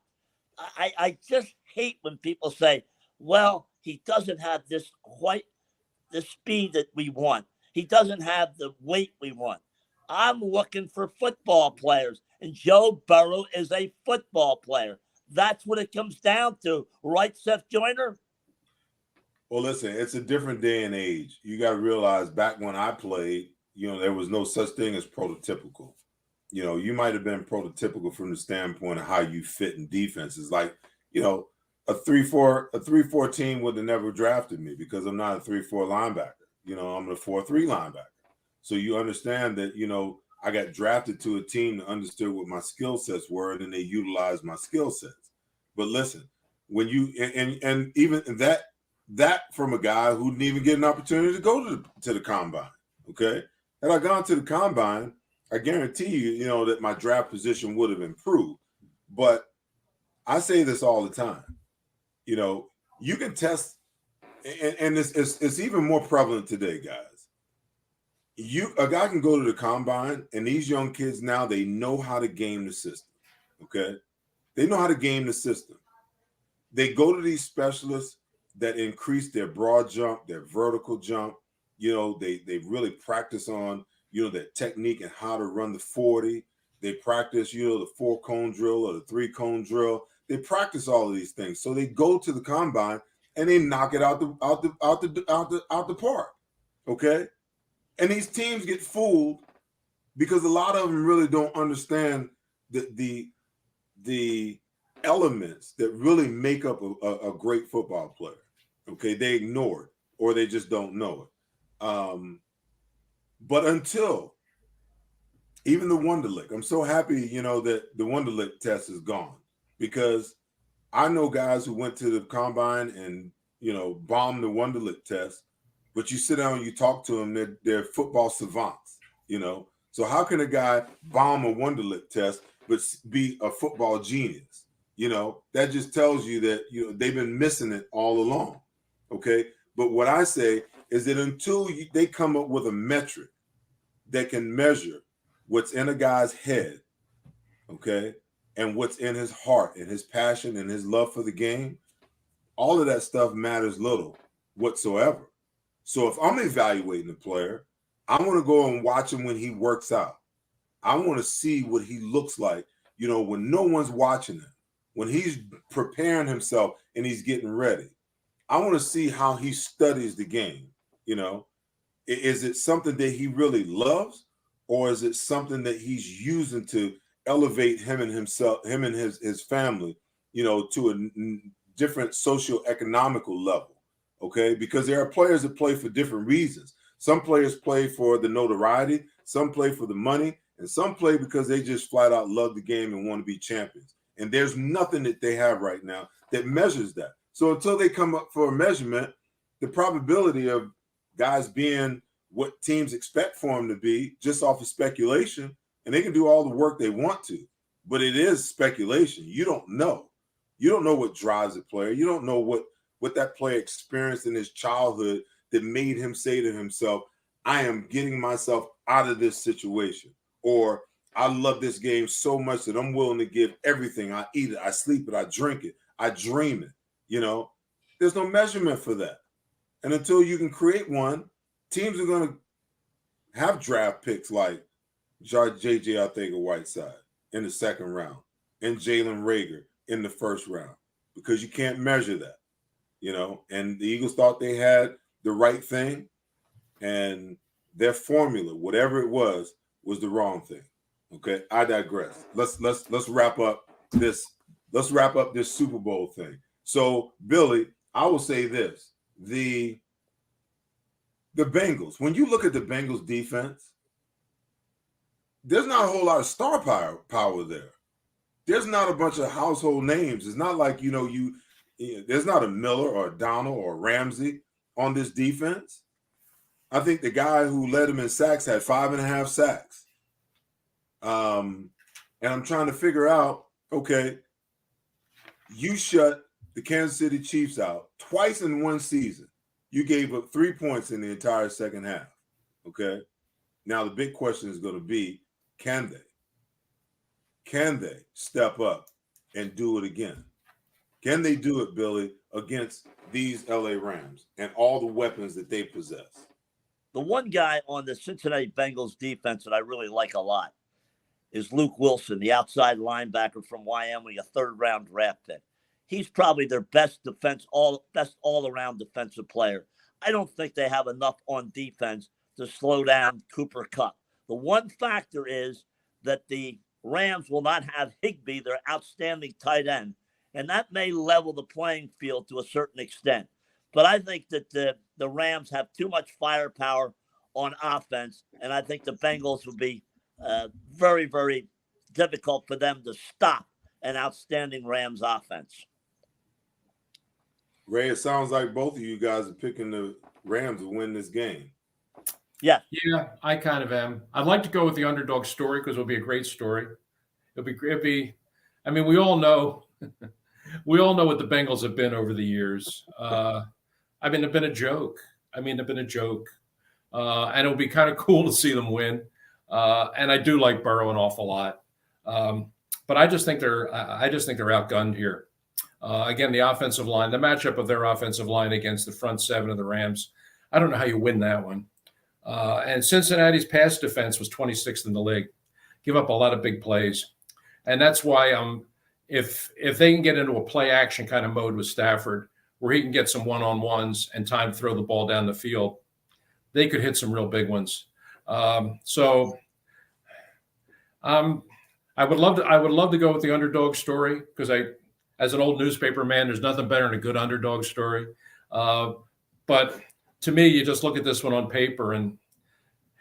I just hate when people say, well, he doesn't have quite the speed that we want. He doesn't have the weight we want. I'm looking for football players, and Joe Burrow is a football player. That's what it comes down to. Right, Seth Joyner? Well, listen, it's a different day and age. You got to realize back when I played, there was no such thing as prototypical. You might have been prototypical from the standpoint of how you fit in defenses. Like, a 3-4 team would have never drafted me because I'm not a 3-4 linebacker. I'm a 4-3 linebacker. So you understand that, I got drafted to a team that understood what my skill sets were, and then they utilized my skill sets. But listen, when you and even that from a guy who didn't even get an opportunity to go to the combine. Okay. Had I gone to the combine, I guarantee you, that my draft position would have improved. But I say this all the time. You can test, and it's even more prevalent today, guys. A guy can go to the combine, and these young kids now, they know how to game the system. Okay. They know how to game the system. They go to these specialists that increase their broad jump, their vertical jump. They really practice on, their technique and how to run the 40. They practice, the 4-cone drill or the 3-cone drill. They practice all of these things. So they go to the combine and they knock it out the park. Okay. And these teams get fooled because a lot of them really don't understand the elements that really make up a great football player. Okay. They ignore it or they just don't know it. But until even the Wonderlic, I'm so happy, that the Wonderlic test is gone, because I know guys who went to the combine and, bombed the Wonderlic test, but you sit down and you talk to them, they're football savants, So how can a guy bomb a Wonderlic test but be a football genius? That just tells you that, they've been missing it all along. Okay. But what I say is that until they come up with a metric that can measure what's in a guy's head, okay, and what's in his heart and his passion and his love for the game, all of that stuff matters little whatsoever. So if I'm evaluating a player, I want to go and watch him when he works out. I want to see what he looks like, when no one's watching him, when he's preparing himself and he's getting ready. I want to see how he studies the game. Is it something that he really loves, or is it something that he's using to elevate him and his family, to a different socioeconomical level, okay? Because there are players that play for different reasons. Some players play for the notoriety, some play for the money, and some play because they just flat out love the game and want to be champions. And there's nothing that they have right now that measures that. So until they come up for a measurement, the probability of guys being what teams expect for them to be just off of speculation, and they can do all the work they want to, but it is speculation. You don't know. You don't know what drives a player. You don't know what that player experienced in his childhood that made him say to himself, I am getting myself out of this situation. Or I love this game so much that I'm willing to give everything. I eat it, I sleep it, I drink it, I dream it. You know, there's no measurement for that. And until you can create one, teams are going to have draft picks like J.J. Arcega-Whiteside in the second round and Jalen Reagor in the first round, because you can't measure that, you know. And the Eagles thought they had the right thing, and their formula, whatever it was the wrong thing. Okay, I digress. Let's wrap up this. Let's wrap up this Super Bowl thing. So, Billy, I will say this: the Bengals. When you look at the Bengals defense, there's not a whole lot of star power there. There's not a bunch of household names. It's not like, there's not a Miller or a Donald or a Ramsey on this defense. I think the guy who led him in sacks had 5.5 sacks. And I'm trying to figure out, okay, you shut the Kansas City Chiefs out twice in one season. You gave up 3 points in the entire second half. Okay. Now the big question is going to be, can they? Can they step up and do it again? Can they do it, Billy, against these LA Rams and all the weapons that they possess? The one guy on the Cincinnati Bengals defense that I really like a lot is Luke Wilson, the outside linebacker from Wyoming, a third-round draft pick. He's probably their best all-around defensive player. I don't think they have enough on defense to slow down Cooper Kupp. The one factor is that the Rams will not have Higbee, their outstanding tight end, and that may level the playing field to a certain extent. But I think that the Rams have too much firepower on offense, and I think the Bengals will be very, very difficult for them to stop an outstanding Rams offense. Ray, it sounds like both of you guys are picking the Rams to win this game. Yeah. Yeah, I kind of am. I'd like to go with the underdog story because it'll be a great story. It'll be. I mean, we all know what the Bengals have been over the years. They've been a joke. And it'll be kind of cool to see them win. And I do like Burrow an awful lot. But I just think they're outgunned here. Again, the offensive line, the matchup of their offensive line against the front seven of the Rams, I don't know how you win that one. And Cincinnati's pass defense was 26th in the league. Give up a lot of big plays. And that's why if they can get into a play action kind of mode with Stafford, where he can get some one-on-ones and time to throw the ball down the field, they could hit some real big ones. I would love to go with the underdog story because as an old newspaper man, there's nothing better than a good underdog story. But to me, you just look at this one on paper and,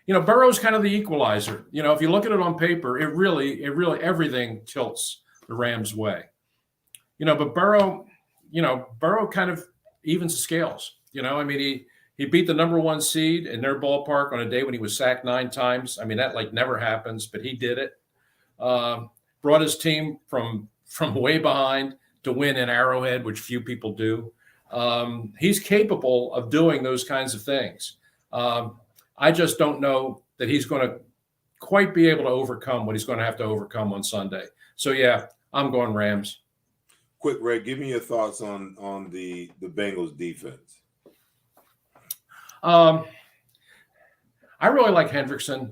Burrow's kind of the equalizer. If you look at it on paper, it really everything tilts the Rams' way. But Burrow kind of evens the scales. He beat the number one seed in their ballpark on a day when he was sacked 9 times. That never happens, but he did it. Brought his team from way behind to win in Arrowhead, which few people do. He's capable of doing those kinds of things. I just don't know that he's going to quite be able to overcome what he's going to have to overcome on Sunday. So, yeah, I'm going Rams. Quick, Ray, give me your thoughts on the Bengals defense. I really like Hendrickson,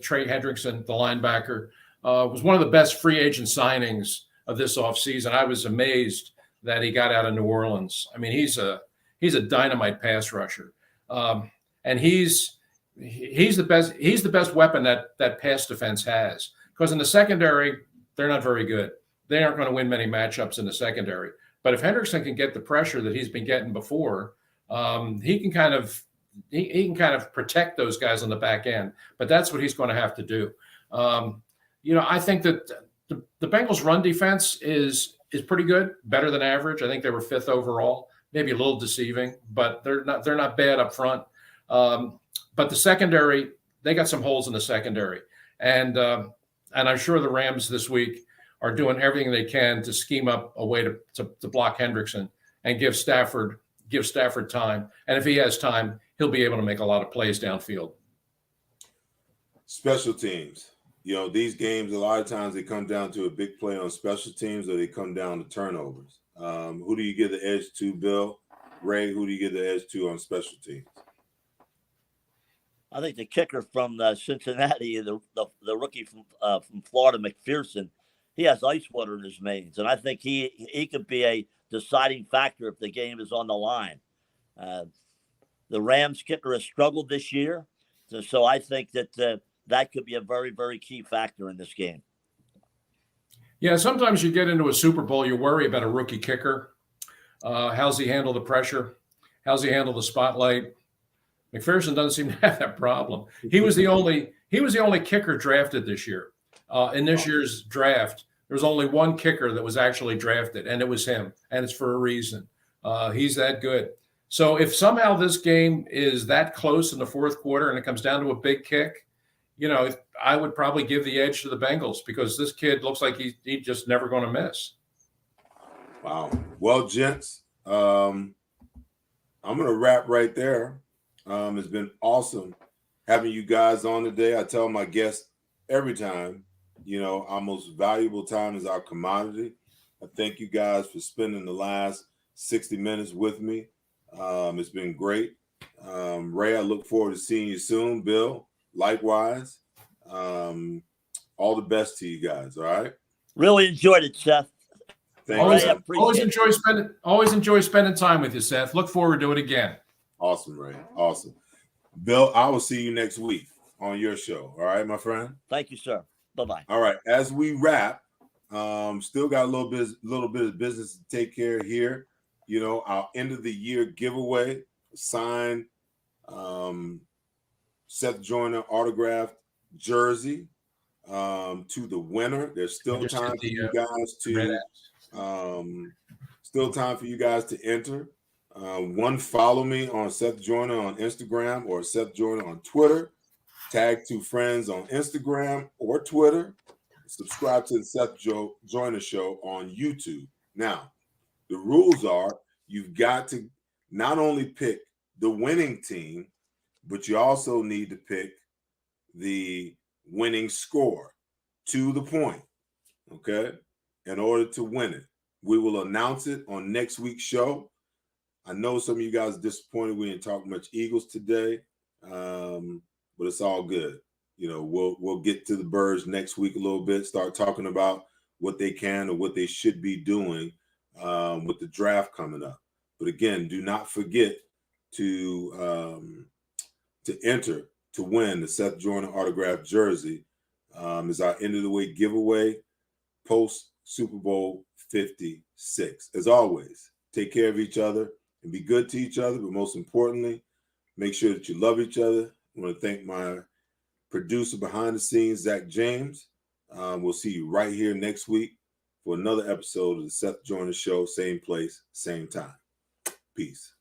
Trey Hendrickson, the linebacker. Was one of the best free agent signings of this offseason. I was amazed that he got out of New Orleans. He's a dynamite pass rusher. And he's the best. He's the best weapon that pass defense has. Because in the secondary, they're not very good. They aren't going to win many matchups in the secondary. But if Hendrickson can get the pressure that he's been getting before, he can kind of protect those guys on the back end. But that's what he's going to have to do. I think that the Bengals run defense is pretty good, better than average. I think they were 5th overall, maybe a little deceiving, but they're not bad up front. But the secondary, they got some holes in the secondary, and I'm sure the Rams this week are doing everything they can to scheme up a way to block Hendrickson and give Stafford time. And if he has time, he'll be able to make a lot of plays downfield. Special teams. These games, a lot of times they come down to a big play on special teams, or they come down to turnovers. Who do you give the edge to, Bill? Ray, who do you give the edge to on special teams? I think the kicker from Cincinnati, the rookie from Florida, McPherson, he has ice water in his veins, and I think he could be a deciding factor if the game is on the line. The Rams kicker has struggled this year, so I think that that could be a very, very key factor in this game. Yeah, sometimes you get into a Super Bowl, you worry about a rookie kicker. How's he handle the pressure? How's he handle the spotlight? McPherson doesn't seem to have that problem. He was the only kicker drafted this year. In this year's draft, there was only one kicker that was actually drafted, and it was him, and it's for a reason. He's that good. So if somehow this game is that close in the fourth quarter and it comes down to a big kick, I would probably give the edge to the Bengals, because this kid looks like he's just never going to miss. Wow. Well, gents, I'm going to wrap right there. It's been awesome having you guys on today. I tell my guests every time, our most valuable time is our commodity. I thank you guys for spending the last 60 minutes with me. It's been great. Ray, I look forward to seeing you soon. Bill, likewise. All the best to you guys. All right. Really enjoyed it, Seth. Always enjoy spending time with you, Seth. Look forward to it again. Awesome, Ray. Awesome. Bill, I will see you next week on your show. All right, my friend? Thank you, sir. Bye-bye. All right. As we wrap, still got a little bit of business to take care of here. Our end of the year giveaway, signed Seth Joyner autographed jersey to the winner. There's still time for you guys to enter. One, follow me on Seth Joyner on Instagram or Seth Joyner on Twitter. Tag 2 friends on Instagram or Twitter. Subscribe to the Seth Joyner Show on YouTube. Now, the rules are you've got to not only pick the winning team, but you also need to pick the winning score to the point, okay, in order to win it. We will announce it on next week's show. I know some of you guys are disappointed we didn't talk much Eagles today, but it's all good. We'll get to the Birds next week a little bit, start talking about what they can or what they should be doing with the draft coming up. But again, do not forget to enter to win the Seth Joyner autographed jersey. Is our end of the way giveaway post Super Bowl 56. As always, take care of each other and be good to each other. But most importantly, make sure that you love each other. I want to thank my producer behind the scenes, Zach James. We'll see you right here next week for another episode of the Seth Joyner Show. Same place, same time. Peace.